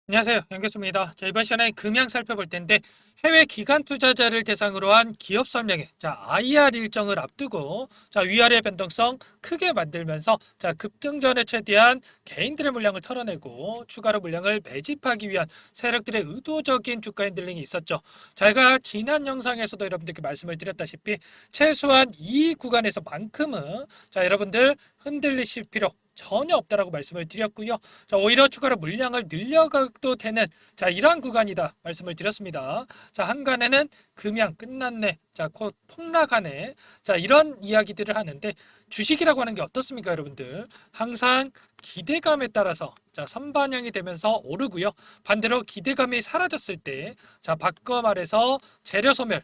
안녕하세요. 연결수입니다. 자, 이번 시간에 금양 살펴볼 텐데 해외 기관 투자자를 대상으로 한 기업 설명회, IR 일정을 앞두고 위아래 변동성 크게 만들면서 급등전에 최대한 개인들의 물량을 털어내고 추가로 물량을 매집하기 위한 세력들의 의도적인 주가 핸들링이 있었죠. 제가 지난 영상에서도 여러분들께 말씀을 드렸다시피 최소한 이 구간에서만큼은 여러분들 흔들리실 필요 전혀 없다라고 말씀을 드렸고요. 오히려 추가로 물량을 늘려가도 되는 이러한 구간이다 말씀을 드렸습니다. 한간에는 금양 끝났네. 곧 폭락하네. 이런 이야기들을 하는데 주식이라고 하는 게 어떻습니까, 여러분들? 항상 기대감에 따라서 선반영이 되면서 오르고요. 반대로 기대감이 사라졌을 때 바꿔 말해서 재료 소멸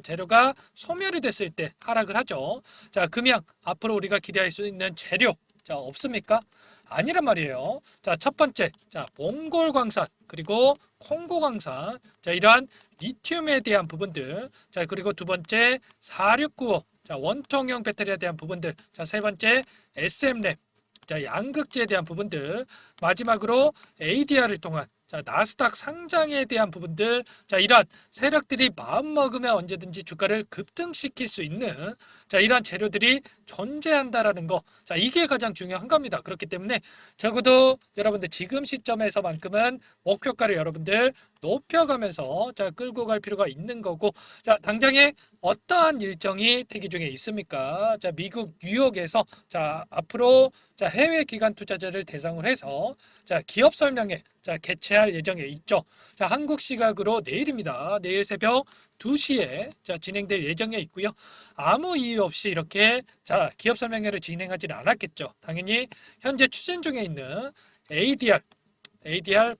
재료가 소멸이 됐을 때 하락을 하죠. 금양 앞으로 우리가 기대할 수 있는 재료 없습니까? 아니란 말이에요. 첫 번째, 몽골 광산, 그리고 콩고 광산, 이러한 리튬에 대한 부분들, 그리고 두 번째, 4695, 원통형 배터리에 대한 부분들, 세 번째, SM랩, 양극재에 대한 부분들, 마지막으로 ADR을 통한 나스닥 상장에 대한 부분들, 이러한 세력들이 마음먹으면 언제든지 주가를 급등시킬 수 있는 이러한 재료들이 존재한다라는 거, 이게 가장 중요한 겁니다. 그렇기 때문에 적어도 여러분들 지금 시점에서만큼은 목표가를 여러분들 높여가면서 끌고 갈 필요가 있는 거고, 당장에 어떠한 일정이 대기 중에 있습니까? 미국 뉴욕에서 앞으로 해외 기관 투자자를 대상으로 해서 기업 설명회 개최할 예정에 있죠. 한국 시각으로 내일입니다. 내일 새벽 2시에 진행될 예정에 있고요. 아무 이유 없이 이렇게 기업 설명회를 진행하지는 않았겠죠. 당연히 현재 추진 중에 있는 ADR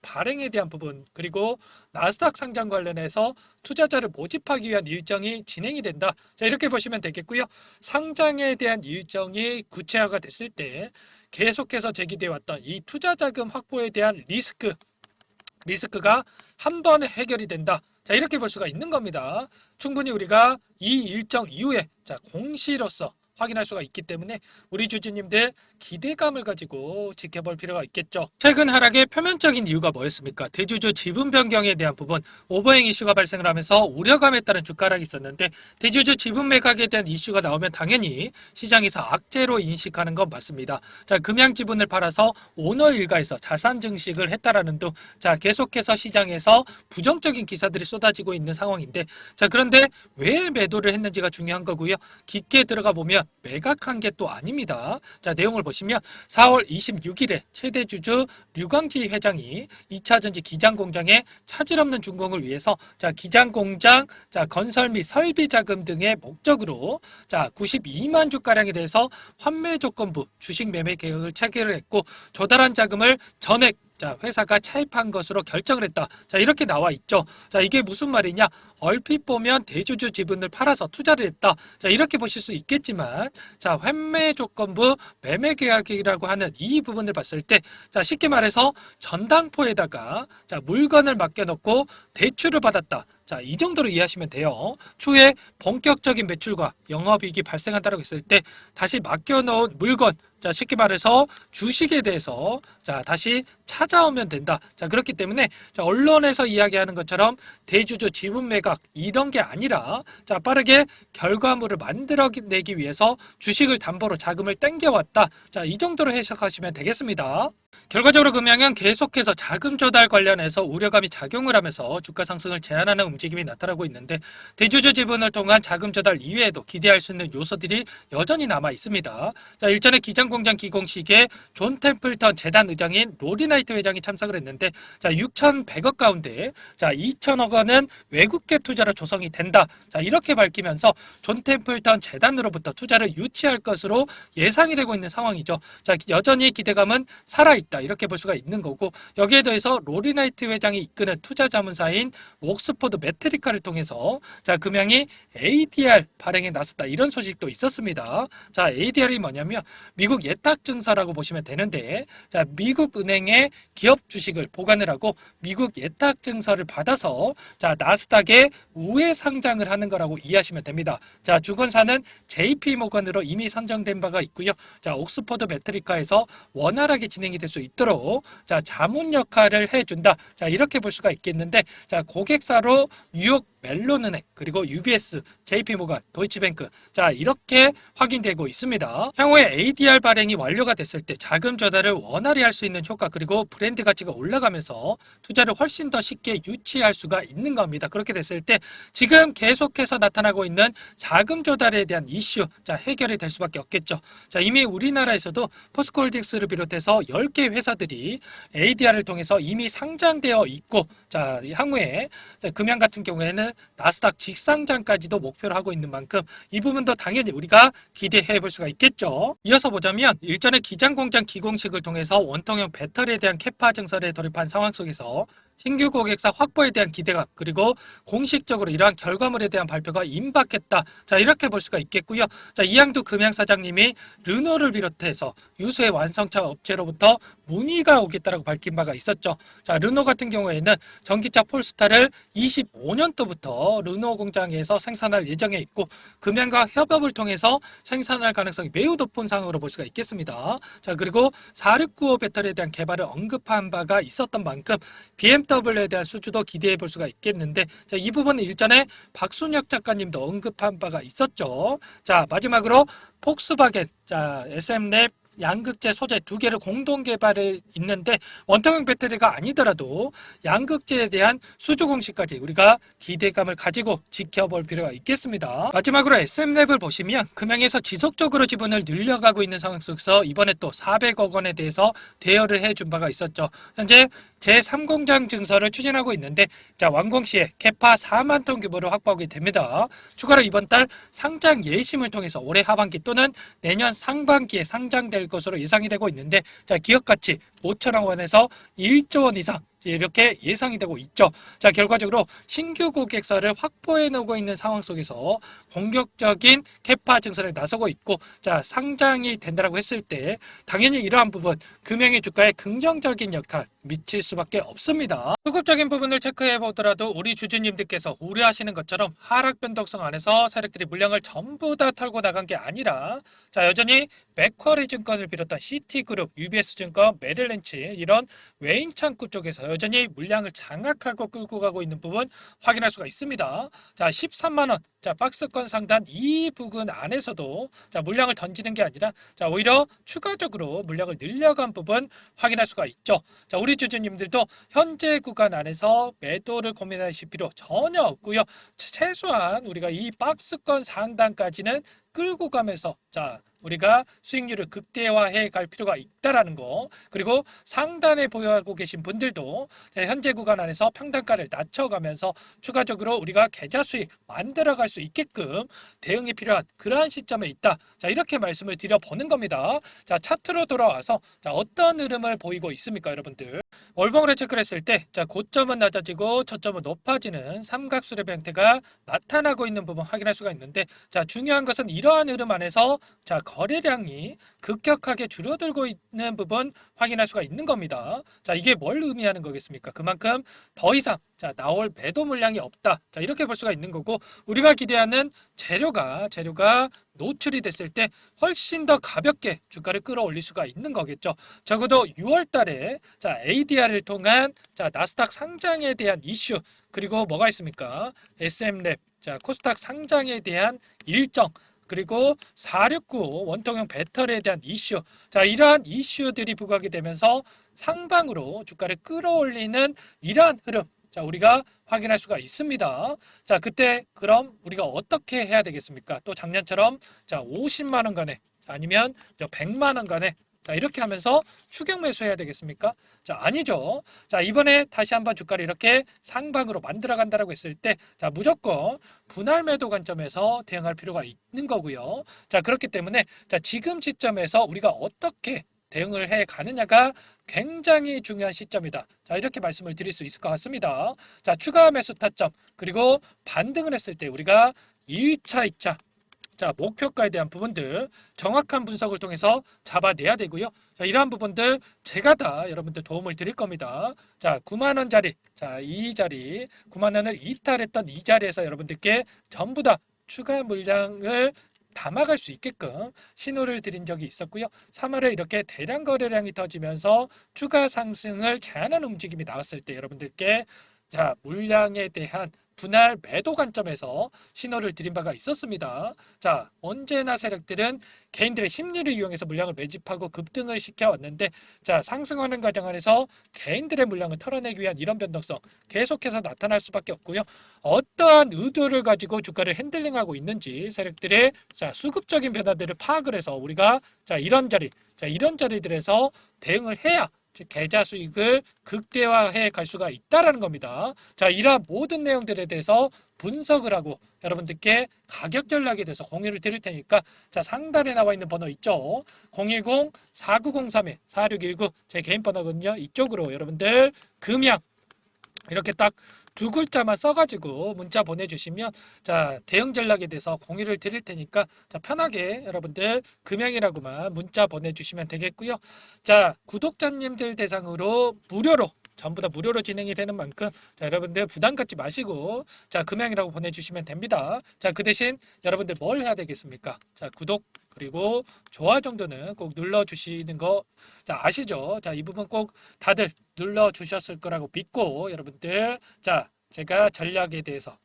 발행에 대한 부분, 그리고 나스닥 상장 관련해서 투자자를 모집하기 위한 일정이 진행이 된다. 이렇게 보시면 되겠고요. 상장에 대한 일정이 구체화가 됐을 때 계속해서 제기되어 왔던 이 투자 자금 확보에 대한 리스크가 한 번에 해결이 된다. 이렇게 볼 수가 있는 겁니다. 충분히 우리가 이 일정 이후에 공시로서 확인할 수가 있기 때문에 우리 주주님들 기대감을 가지고 지켜볼 필요가 있겠죠. 최근 하락의 표면적인 이유가 뭐였습니까? 대주주 지분 변경에 대한 부분, 오버행 이슈가 발생을 하면서 우려감에 따른 주가 하락이 있었는데 대주주 지분 매각에 대한 이슈가 나오면 당연히 시장에서 악재로 인식하는 건 맞습니다. 금양 지분을 팔아서 오너 일가에서 자산 증식을 했다라는 등 계속해서 시장에서 부정적인 기사들이 쏟아지고 있는 상황인데 그런데 왜 매도를 했는지가 중요한 거고요. 깊게 들어가 보면 매각한 게 또 아닙니다. 내용을 보시면 4월 26일에 최대 주주 류광지 회장이 2차전지 기장공장에 차질 없는 준공을 위해서 기장공장 건설 및 설비 자금 등의 목적으로 92만 주가량에 대해서 환매 조건부 주식 매매 계획을 체결을 했고 조달한 자금을 전액 회사가 차입한 것으로 결정을 했다. 이렇게 나와 있죠. 이게 무슨 말이냐? 얼핏 보면 대주주 지분을 팔아서 투자를 했다. 이렇게 보실 수 있겠지만, 환매 조건부 매매 계약이라고 하는 이 부분을 봤을 때, 쉽게 말해서 전당포에다가 물건을 맡겨놓고 대출을 받았다. 이 정도로 이해하시면 돼요. 추후에 본격적인 매출과 영업이익이 발생한다고 했을 때 다시 맡겨놓은 물건, 쉽게 말해서 주식에 대해서 다시 찾아오면 된다. 그렇기 때문에 언론에서 이야기하는 것처럼 대주주 지분 매각 이런 게 아니라 빠르게 결과물을 만들어내기 위해서 주식을 담보로 자금을 땡겨왔다. 이 정도로 해석하시면 되겠습니다. 결과적으로 금양은 계속해서 자금 조달 관련해서 우려감이 작용을 하면서 주가 상승을 제한하는 움직임이 나타나고 있는데 대주주 지분을 통한 자금 조달 이외에도 기대할 수 있는 요소들이 여전히 남아 있습니다. 일전에 기장공장 기공식에 존 템플턴 재단 의장인 로리 나이트 회장이 참석을 했는데 6,100억 가운데 2,000억 원은 외국계 투자로 조성이 된다. 이렇게 밝히면서 존 템플턴 재단으로부터 투자를 유치할 것으로 예상이 되고 있는 상황이죠. 여전히 기대감은 살아있다. 이렇게 볼 수가 있는 거고 여기에 더해서 로리 나이트 회장이 이끄는 투자 자문사인 옥스포드 매트리카를 통해서 금양이 ADR 발행에 나섰다. 이런 소식도 있었습니다. ADR이 뭐냐면 미국 예탁증서라고 보시면 되는데 미국 은행의 기업 주식을 보관을 하고 미국 예탁 증서를 받아서 자, 나스닥에 우회 상장을 하는 거라고 이해하시면 됩니다. 자, 주권사는 JP 모건으로 이미 선정된 바가 있고요. 자, 옥스퍼드 메트리카에서 원활하게 진행이 될 수 있도록 자, 자문 역할을 해준다. 자, 이렇게 볼 수가 있겠는데, 자, 고객사로 뉴욕 멜론은행 그리고 UBS, JP모건, 도이치뱅크 자 이렇게 확인되고 있습니다. 향후에 ADR 발행이 완료가 됐을 때 자금 조달을 원활히 할 수 있는 효과 그리고 브랜드 가치가 올라가면서 투자를 훨씬 더 쉽게 유치할 수가 있는 겁니다. 그렇게 됐을 때 지금 계속해서 나타나고 있는 자금 조달에 대한 이슈 자 해결이 될 수밖에 없겠죠. 자 이미 우리나라에서도 포스코홀딩스를 비롯해서 10개 회사들이 ADR을 통해서 이미 상장되어 있고 자 향후에 금양 같은 경우에는 나스닥 직상장까지도 목표를 하고 있는 만큼 이 부분도 당연히 우리가 기대해 볼 수가 있겠죠. 이어서 보자면 일전에 기장공장 기공식을 통해서 원통형 배터리에 대한 캐파 증설에 돌입한 상황 속에서 신규 고객사 확보에 대한 기대감 그리고 공식적으로 이러한 결과물에 대한 발표가 임박했다. 자 이렇게 볼 수가 있겠고요. 자 이양두 금양사장님이 르노를 비롯해서 유수의 완성차 업체로부터 문의가 오겠다라고 밝힌 바가 있었죠. 자 르노 같은 경우에는 전기차 폴스타를 25년도부터 르노 공장에서 생산할 예정에 있고 금양과 협업을 통해서 생산할 가능성이 매우 높은 상황으로 볼 수가 있겠습니다. 자 그리고 4695 배터리에 대한 개발을 언급한 바가 있었던 만큼 BMW에 대한 수주도 기대해 볼 수가 있겠는데 자, 이 부분은 일전에 박순혁 작가님도 언급한 바가 있었죠. 자 마지막으로 폭스바겐 자 SM랩 양극재 소재 2개를 공동 개발해 있는데 원통형 배터리가 아니더라도 양극재에 대한 수주 공식까지 우리가 기대감을 가지고 지켜볼 필요가 있겠습니다. 마지막으로 SM랩을 보시면 금양에서 지속적으로 지분을 늘려가고 있는 상황 속에서 이번에 또 400억 원에 대해서 대여를 해준 바가 있었죠. 현재 제3공장 증설을 추진하고 있는데 자 완공 시에 캐파 4만 톤 규모로 확보하게 됩니다. 추가로 이번 달 상장 예심을 통해서 올해 하반기 또는 내년 상반기에 상장될 것으로 예상이 되고 있는데 자 기업 가치 5천억 원에서 1조 원 이상 이렇게 예상이 되고 있죠. 자 결과적으로 신규 고객사를 확보해 놓고 있는 상황 속에서 공격적인 캐파 증설에 나서고 있고 자 상장이 된다라고 했을 때 당연히 이러한 부분 금융의 주가에 긍정적인 역할 미칠 수밖에 없습니다. 수급적인 부분을 체크해 보더라도 우리 주주님들께서 우려하시는 것처럼 하락 변동성 안에서 세력들이 물량을 전부 다 털고 나간 게 아니라 자 여전히 맥쿼리 증권을 비롯한 시티그룹, UBS증권, 메릴린치 이런 외인 창구 쪽에서 여전히 물량을 장악하고 끌고 가고 있는 부분 확인할 수가 있습니다. 자 13만 원 자 박스권 상단 이 부분 안에서도 자 물량을 던지는 게 아니라 자 오히려 추가적으로 물량을 늘려간 부분 확인할 수가 있죠. 자 우리 주주님들도 현재 구간 안에서 매도를 고민하실 필요 전혀 없고요. 최소한 우리가 이 박스권 상단까지는 끌고 가면서 자 우리가 수익률을 극대화해 갈 필요가 있다라는 거 그리고 상단에 보유하고 계신 분들도 현재 구간 안에서 평단가를 낮춰가면서 추가적으로 우리가 계좌 수익 만들어갈 수 있게끔 대응이 필요한 그러한 시점에 있다. 자 이렇게 말씀을 드려보는 겁니다. 자 차트로 돌아와서 자 어떤 흐름을 보이고 있습니까 여러분들. 월봉으로 체크를 했을 때 자 고점은 낮아지고 저점은 높아지는 삼각수렴 형태가 나타나고 있는 부분 확인할 수가 있는데 자 중요한 것은 이러한 흐름 안에서 자 거래량이 급격하게 줄어들고 있는 부분 확인할 수가 있는 겁니다. 자 이게 뭘 의미하는 거겠습니까? 그만큼 더 이상 자 나올 매도 물량이 없다. 자 이렇게 볼 수가 있는 거고 우리가 기대하는 재료가 노출이 됐을 때 훨씬 더 가볍게 주가를 끌어올릴 수가 있는 거겠죠. 적어도 6월 달에 자 ADR을 통한 자 나스닥 상장에 대한 이슈 그리고 뭐가 있습니까? SM랩 자 코스닥 상장에 대한 일정 그리고 4695 원통형 배터리에 대한 이슈 자 이러한 이슈들이 부각이 되면서 상방으로 주가를 끌어올리는 이러한 흐름 자 우리가 확인할 수가 있습니다. 자 그때 그럼 우리가 어떻게 해야 되겠습니까? 또 작년처럼 자 50만 원간에 아니면 100만 원간에 자 이렇게 하면서 추격 매수해야 되겠습니까? 자 아니죠. 자 이번에 다시 한번 주가를 이렇게 상방으로 만들어 간다라고 했을 때 자 무조건 분할 매도 관점에서 대응할 필요가 있는 거고요. 자 그렇기 때문에 자 지금 시점에서 우리가 어떻게 대응을 해 가느냐가 굉장히 중요한 시점이다. 자 이렇게 말씀을 드릴 수 있을 것 같습니다. 자 추가 매수 타점 그리고 반등을 했을 때 우리가 1차, 2차 자, 목표가에 대한 부분들 정확한 분석을 통해서 잡아내야 되고요. 자, 이러한 부분들 제가 다 여러분들 도움을 드릴 겁니다. 자, 9만 원짜리, 자, 이 자리 9만 원을 이탈했던 이 자리에서 여러분들께 전부 다 추가 물량을 담아갈 수 있게끔 신호를 드린 적이 있었고요. 3월에 이렇게 대량 거래량이 터지면서 추가 상승을 제한하는 움직임이 나왔을 때 여러분들께 자, 물량에 대한 분할 매도 관점에서 신호를 드린 바가 있었습니다. 자, 언제나 세력들은 개인들의 심리를 이용해서 물량을 매집하고 급등을 시켜왔는데 자, 상승하는 과정 안에서 개인들의 물량을 털어내기 위한 이런 변동성 계속해서 나타날 수밖에 없고요. 어떠한 의도를 가지고 주가를 핸들링하고 있는지 세력들의 자, 수급적인 변화들을 파악을 해서 우리가 자, 이런 자리들에서 대응을 해야 즉 계좌 수익을 극대화해 갈 수가 있다라는 겁니다. 자, 이러한 모든 내용들에 대해서 분석을 하고 여러분들께 가격 전략에 대해서 공유를 드릴 테니까 자, 상단에 나와 있는 번호 있죠. 010-4903-4619 제 개인 번호거든요. 이쪽으로 여러분들 금양 이렇게 딱 두 글자만 써가지고 문자 보내주시면 자, 대응 전략에 대해서 공유를 드릴 테니까 자, 편하게 여러분들 금양이라고만 문자 보내주시면 되겠고요. 자, 구독자님들 대상으로 무료로 전부 다 무료로 진행이 되는 만큼 자, 여러분들 부담 갖지 마시고 자, 금양이라고 보내주시면 됩니다. 자, 그 대신 여러분들 뭘 해야 되겠습니까? 자, 구독 그리고 좋아요 정도는 꼭 눌러주시는 거 자, 아시죠? 자, 이 부분 꼭 다들 눌러주셨을 거라고 믿고 여러분들 자, 제가 전략에 대해서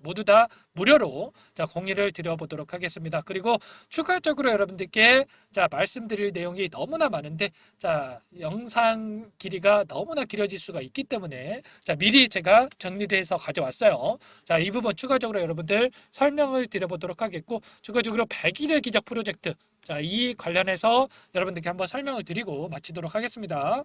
모두 다 무료로 자, 공유를 드려보도록 하겠습니다. 그리고 추가적으로 여러분들께 자, 말씀드릴 내용이 너무나 많은데 자, 영상 길이가 너무나 길어질 수가 있기 때문에 자, 미리 제가 정리를 해서 가져왔어요. 자, 이 부분 추가적으로 여러분들 설명을 드려보도록 하겠고 추가적으로 100일의 기적 프로젝트 자, 이 관련해서 여러분들께 한번 설명을 드리고 마치도록 하겠습니다.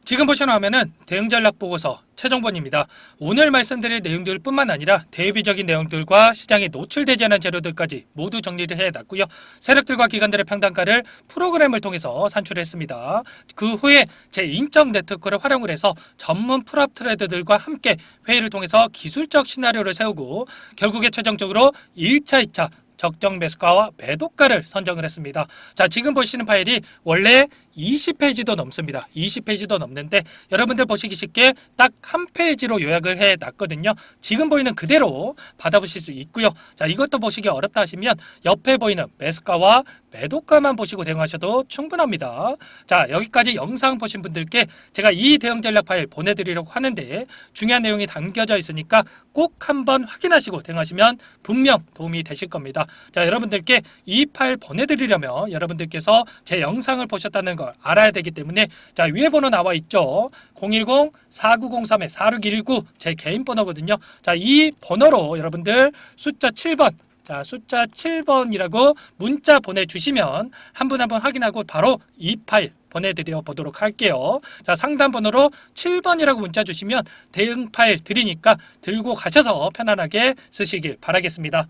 지금 보시는 화면은 대응 전략 보고서 최종본입니다. 오늘 말씀드릴 내용들 뿐만 아니라 대비적인 내용들과 시장에 노출되지 않은 재료들까지 모두 정리를 해놨고요. 세력들과 기관들의 평단가를 프로그램을 통해서 산출했습니다. 그 후에 제 인적 네트워크를 활용을 해서 전문 프랍 트레이더들과 함께 회의를 통해서 기술적 시나리오를 세우고 결국에 최종적으로 1차, 2차 적정 매수가와 매도가를 선정을 했습니다. 자, 지금 보시는 파일이 원래 20페이지도 넘습니다. 20페이지도 넘는데 여러분들 보시기 쉽게 딱 한 페이지로 요약을 해 놨거든요. 지금 보이는 그대로 받아보실 수 있고요. 자, 이것도 보시기 어렵다 하시면 옆에 보이는 매수가와 매도가만 보시고 대응하셔도 충분합니다. 자, 여기까지 영상 보신 분들께 제가 이 대응 전략 파일 보내드리려고 하는데 중요한 내용이 담겨져 있으니까 꼭 한번 확인하시고 대응하시면 분명 도움이 되실 겁니다. 자, 여러분들께 이 파일 보내드리려면 여러분들께서 제 영상을 보셨다는 걸 알아야 되기 때문에 자, 위에 번호 나와 있죠. 010-4903-4619 제 개인 번호거든요. 자, 이 번호로 여러분들 숫자 7번 자, 숫자 7번이라고 문자 보내주시면 한 분 한 분 확인하고 바로 이 파일 보내드려 보도록 할게요. 자, 상단 번호로 7번이라고 문자 주시면 대응 파일 드리니까 들고 가셔서 편안하게 쓰시길 바라겠습니다.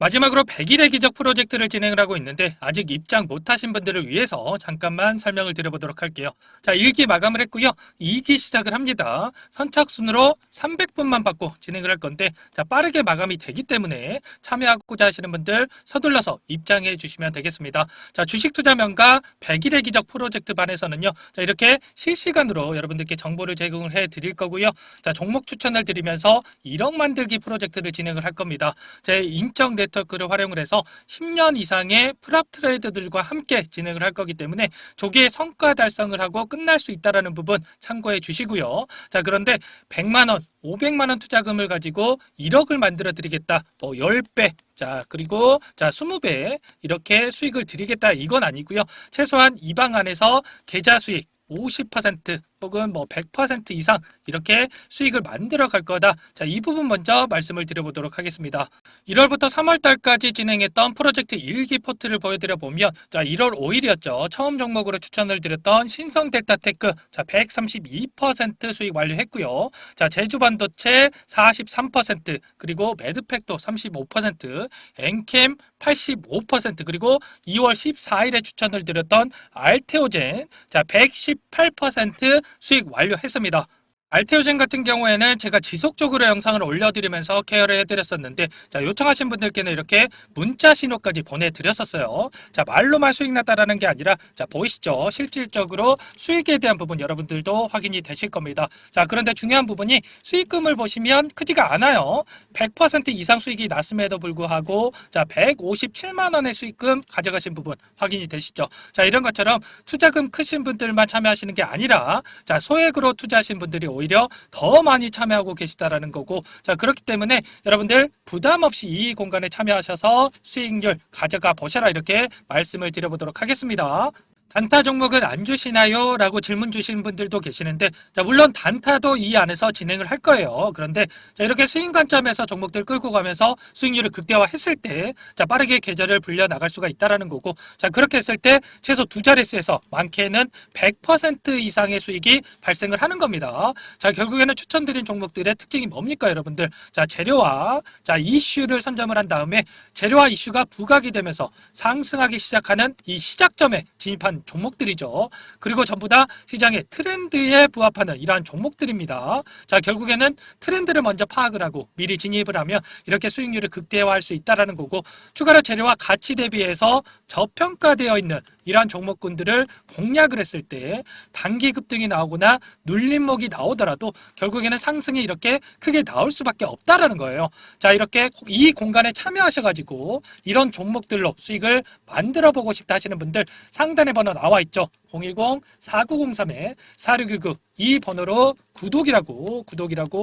마지막으로 100일의 기적 프로젝트를 진행을 하고 있는데 아직 입장 못하신 분들을 위해서 잠깐만 설명을 드려보도록 할게요. 자, 1기 마감을 했고요. 2기 시작을 합니다. 선착순으로 300분만 받고 진행을 할 건데 자, 빠르게 마감이 되기 때문에 참여하고자 하시는 분들 서둘러서 입장해 주시면 되겠습니다. 자, 주식투자명가 100일의 기적 프로젝트 반에서는요. 자, 이렇게 실시간으로 여러분들께 정보를 제공을 해 드릴 거고요. 자, 종목 추천을 드리면서 1억 만들기 프로젝트를 진행을 할 겁니다. 제 인적 네트워크를 활용을 해서 10년 이상의 프랍 트레이더들과 함께 진행을 할 거기 때문에 조기에 성과 달성을 하고 끝날 수 있다는 부분 참고해 주시고요. 자, 그런데 100만 원, 500만 원 투자금을 가지고 1억을 만들어 드리겠다. 뭐 10배, 자, 그리고 자, 20배 이렇게 수익을 드리겠다. 이건 아니고요. 최소한 이 방 안에서 계좌 수익 50% 혹은 뭐 100% 이상 이렇게 수익을 만들어 갈 거다. 자, 이 부분 먼저 말씀을 드려보도록 하겠습니다. 1월부터 3월 달까지 진행했던 프로젝트 1기 포트를 보여드려 보면 자, 1월 5일이었죠. 처음 종목으로 추천을 드렸던 신성 델타테크 자, 132% 수익 완료했고요. 자, 제주반도체 43% 그리고 매드팩도 35% 엔캠 85% 그리고 2월 14일에 추천을 드렸던 알테오젠 자, 118% 수익 완료했습니다. 알테오젠 같은 경우에는 제가 지속적으로 영상을 올려드리면서 케어를 해드렸었는데, 자, 요청하신 분들께는 이렇게 문자 신호까지 보내드렸었어요. 자, 말로만 수익 났다라는 게 아니라, 자, 보이시죠? 실질적으로 수익에 대한 부분 여러분들도 확인이 되실 겁니다. 자, 그런데 중요한 부분이 수익금을 보시면 크지가 않아요. 100% 이상 수익이 났음에도 불구하고, 자, 157만 원의 수익금 가져가신 부분 확인이 되시죠? 자, 이런 것처럼 투자금 크신 분들만 참여하시는 게 아니라, 자, 소액으로 투자하신 분들이 오히려 더 많이 참여하고 계시다라는 거고, 자, 그렇기 때문에 여러분들 부담 없이 이 공간에 참여하셔서 수익률 가져가 보셔라, 이렇게 말씀을 드려보도록 하겠습니다. 단타 종목은 안 주시나요? 라고 질문 주시는 분들도 계시는데, 자, 물론 단타도 이 안에서 진행을 할 거예요. 그런데 자, 이렇게 스윙 관점에서 종목들 끌고 가면서 수익률을 극대화했을 때, 자, 빠르게 계절을 불려 나갈 수가 있다라는 거고, 자, 그렇게 했을 때 최소 두 자릿수에서 많게는 100% 이상의 수익이 발생을 하는 겁니다. 자, 결국에는 추천드린 종목들의 특징이 뭡니까, 여러분들? 자, 재료와 자, 이슈를 선점을 한 다음에 재료와 이슈가 부각이 되면서 상승하기 시작하는 이 시작점에 진입한 종목들이죠. 그리고 전부 다 시장의 트렌드에 부합하는 이러한 종목들입니다. 자, 결국에는 트렌드를 먼저 파악을 하고 미리 진입을 하면 이렇게 수익률을 극대화할 수 있다는 거고, 추가로 재료와 가치 대비해서 저평가되어 있는 이러한 종목군들을 공략을 했을 때 단기 급등이 나오거나 눌림목이 나오더라도 결국에는 상승이 이렇게 크게 나올 수밖에 없다라는 거예요. 자, 이렇게 이 공간에 참여하셔가지고 이런 종목들로 수익을 만들어 보고 싶다 하시는 분들, 상단에 번호 나와 있죠. 010-4903-4619 이 번호로 구독이라고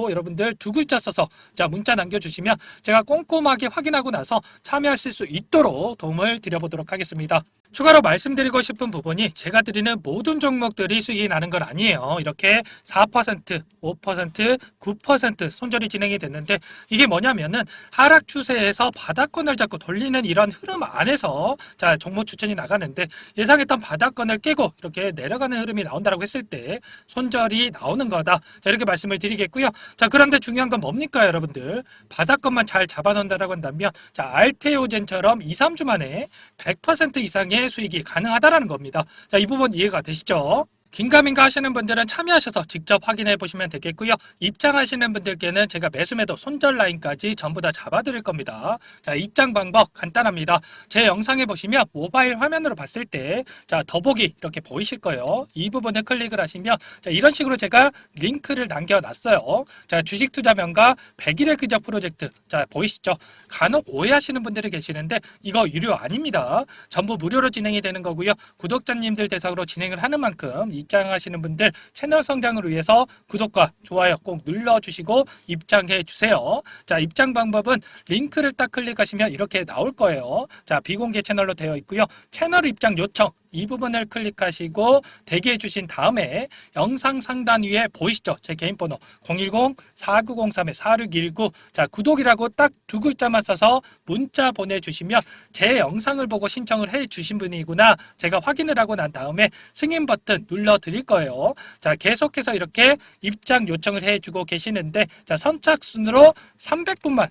여러분들 두 글자 써서 자, 문자 남겨주시면 제가 꼼꼼하게 확인하고 나서 참여하실 수 있도록 도움을 드려보도록 하겠습니다. 추가로 말씀드리고 싶은 부분이, 제가 드리는 모든 종목들이 수익이 나는 건 아니에요. 이렇게 4%, 5%, 9% 손절이 진행이 됐는데, 이게 뭐냐면은 하락 추세에서 바닥권을 잡고 돌리는 이런 흐름 안에서 자, 종목 추천이 나가는데, 예상했던 바닥권을 깨고 이렇게 내려가는 흐름이 나온다고 했을 때 손절이 나오는 거다. 자, 이렇게 말씀을 드리겠고요. 자, 그런데 중요한 건 뭡니까, 여러분들? 바닥권만 잘 잡아놓는다라고 한다면, 자, 알테오젠처럼 2, 3주 만에 100% 이상의 수익이 가능하다라는 겁니다. 자, 이 부분 이해가 되시죠? 긴가민가 하시는 분들은 참여하셔서 직접 확인해 보시면 되겠고요. 입장하시는 분들께는 제가 매수매도 손절 라인까지 전부 다 잡아드릴 겁니다. 자, 입장 방법 간단합니다. 제 영상에 보시면 모바일 화면으로 봤을 때, 자, 더보기 이렇게 보이실 거예요. 이 부분을 클릭을 하시면, 자, 이런 식으로 제가 링크를 남겨놨어요. 자, 주식 투자 명가 100일의 그저 프로젝트. 자, 보이시죠? 간혹 오해하시는 분들이 계시는데 이거 유료 아닙니다. 전부 무료로 진행이 되는 거고요. 구독자님들 대상으로 진행을 하는 만큼 입장하시는 분들 채널 성장을 위해서 구독과 좋아요 꼭 눌러주시고 입장해 주세요. 자, 입장 방법은 링크를 딱 클릭하시면 이렇게 나올 거예요. 자, 비공개 채널로 되어 있고요. 채널 입장 요청 이 부분을 클릭하시고 대기해 주신 다음에 영상 상단 위에 보이시죠? 제 개인 번호 010-4903-4619 자, 구독이라고 딱 두 글자만 써서 문자 보내주시면 제 영상을 보고 신청을 해 주신 분이구나 제가 확인을 하고 난 다음에 승인 버튼 눌러 드릴 거예요. 자, 계속해서 이렇게 입장 요청을 해주고 계시는데, 자, 선착순으로 300분만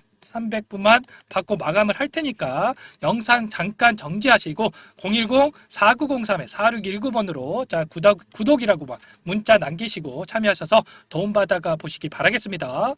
받고 마감을 할 테니까 영상 잠깐 정지하시고 010-4903-4619번으로 자, 구독이라고 문자 남기시고 참여하셔서 도움받아가 보시기 바라겠습니다.